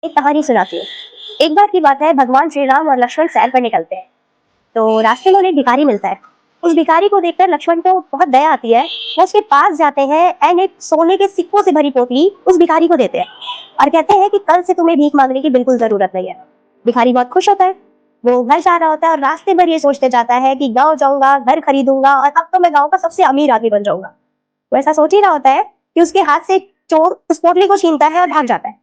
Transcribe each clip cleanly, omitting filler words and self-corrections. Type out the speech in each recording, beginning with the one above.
एक कहानी सुनाती हूँ। एक बार की बात है, भगवान श्री राम और लक्ष्मण सैर पर निकलते हैं। तो रास्ते में उन्हें एक भिखारी मिलता है। उस भिखारी को देखकर लक्ष्मण को बहुत दया आती है। वो उसके पास जाते हैं एंड एक सोने के सिक्कों से भरी पोटली उस भिखारी को देते हैं और कहते हैं कि कल से तुम्हें भीख मांगने की बिल्कुल जरूरत नहीं है। भिखारी बहुत खुश होता है। वो घर जा रहा होता है और रास्ते भर ये सोचते जाता है कि गाँव जाऊंगा, घर खरीदूंगा और अब तो मैं गाँव का सबसे अमीर आदमी बन जाऊंगा। वो ऐसा सोच ही रहा होता है कि उसके हाथ से चोर उस पोटली को छीनता है और भाग जाता है।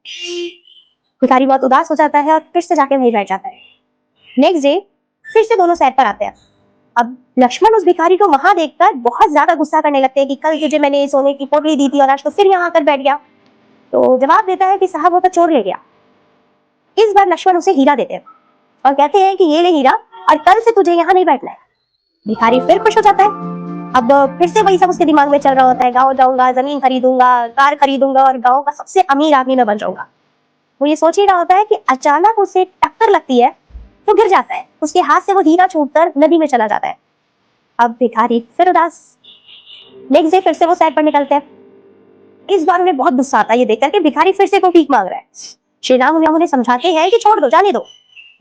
भिखारी बहुत उदास हो जाता है और फिर से जाके वहीं बैठ जाता है। नेक्स्ट डे फिर से दोनों सैर पर आते हैं। अब लक्ष्मण उस भिखारी को वहां देखकर बहुत ज्यादा गुस्सा करने लगते हैं कि कल तुझे मैंने सोने की पोटली दी थी और आज तो फिर यहाँ आकर बैठ गया। तो जवाब देता है कि साहब वो तो चोर ले गया। इस बार लक्ष्मण उसे हीरा देते हैं और कहते हैं कि ये ले हीरा और कल से तुझे यहाँ नहीं बैठना है। भिखारी फिर खुश हो जाता है। अब फिर से वही सब उसके दिमाग में चल रहा होता है, गाँव जाऊंगा, जमीन खरीदूंगा, कार खरीदूंगा और गाँव का सबसे अमीर आदमी मैं बन जाऊंगा। वो ये सोच ही रहा होता है कि अचानक उसे टक्कर लगती है। वो गिर जाता है, उसके हाथ से वो हीरा छूटकर नदी में चला जाता है। अब भिखारी फिर उदास। नेक्स्ट डे फिर से वो सैर पर निकलते हैं। इस बार उन्हें बहुत गुस्सा आता है ये देखकर कि भिखारी फिर से को भीख मांग रहा है। श्री राम उन्हें समझाते हैं कि छोड़ दो, जाने दो।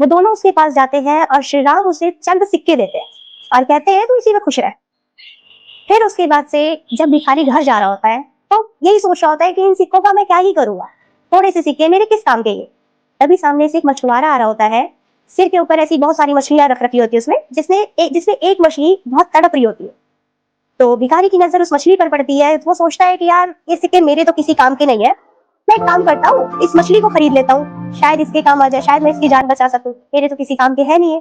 वो दोनों उसके पास जाते हैं और श्री राम उसे चंद सिक्के देते हैं और कहते हैं तू इसी में खुश रह। फिर उसके बाद से जब भिखारी घर जा रहा होता है तो यही सोच रहा होता है कि इन सिक्कों का मैं क्या ही करूंगा, थोड़े से सिक्के मेरे किस काम के ये। तभी सामने से एक मछुआरा आ रहा होता है। सिर के ऊपर ऐसी बहुत सारी मछलियां रख रखी होती है उसमें, जिसमें एक मछली बहुत तड़प रही होती है। तो भिखारी की नजर उस मछली पर पड़ती है। तो वो सोचता है कि यार ये सिक्के मेरे तो किसी काम के नहीं है, मैं एक काम करता हूँ, इस मछली को खरीद लेता हूँ, शायद इसके काम आ जाए, शायद मैं इसकी जान बचा सकूं, मेरे तो किसी काम के है नहीं है।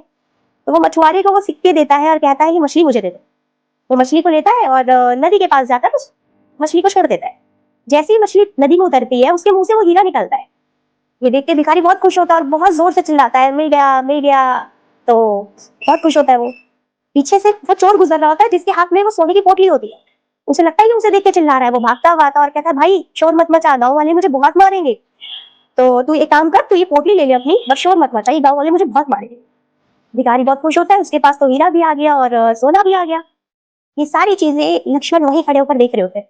तो वो मछुआरे को वो सिक्के देता है और कहता है ये मछली मुझे दे दे। वो मछली को लेता है और नदी के पास जाकर उस मछली को छोड़ देता है। जैसे ही मछली नदी में उतरती है उसके मुंह से वो हीरा निकलता है। ये देख के भिखारी बहुत खुश होता है और बहुत जोर से चिल्लाता है मिल गया मिल गया। तो बहुत खुश होता है वो। पीछे से वो चोर गुजर रहा होता है जिसके हाथ में वो सोने की पोटली होती है। उसे लगता है कि उसे देख के चिल्ला रहा है। वो भागता हुआ आता है और कहता है भाई शोर मत मचा, गाँव वाले मुझे बहुत मारेंगे। तो तू एक काम कर, तू ये पोटली ले ले अपनी, बस शोर मत मचा, ये गाँव वाले मुझे बहुत मारेंगे। भिखारी बहुत खुश होता है, उसके पास तो हीरा भी आ गया और सोना भी आ गया। ये सारी चीजें लक्ष्मण वहीं खड़े होकर देख रहे होते हैं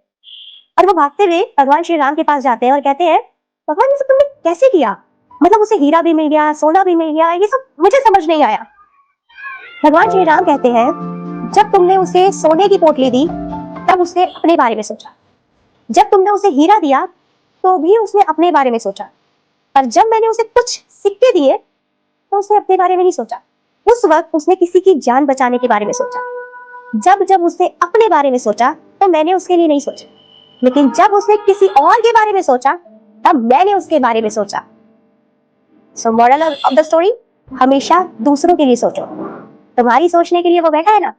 और वो भागते हुए भगवान श्री राम के पास जाते हैं और कहते हैं भगवान ये सब तुमने कैसे किया? मतलब उसे हीरा भी मिल गया, सोना भी मिल गया, ये सब मुझे समझ नहीं आया। भगवान श्री राम कहते हैं जब तुमने उसे सोने की पोटली दी तब उसने अपने बारे में सोचा। जब तुमने उसे हीरा दिया तो भी उसने अपने बारे में सोचा। पर जब मैंने उसे कुछ सिक्के दिए तो उसने अपने बारे में नहीं सोचा। उस वक्त उसने किसी की जान बचाने के बारे में सोचा। जब जब उसने अपने बारे में सोचा तो मैंने उसके लिए नहीं सोचा, लेकिन जब उसने किसी और के बारे में सोचा तब मैंने उसके बारे में सोचा। So moral of the story, हमेशा दूसरों के लिए सोचो। तुम्हारी सोचने के लिए वो बैठा है ना,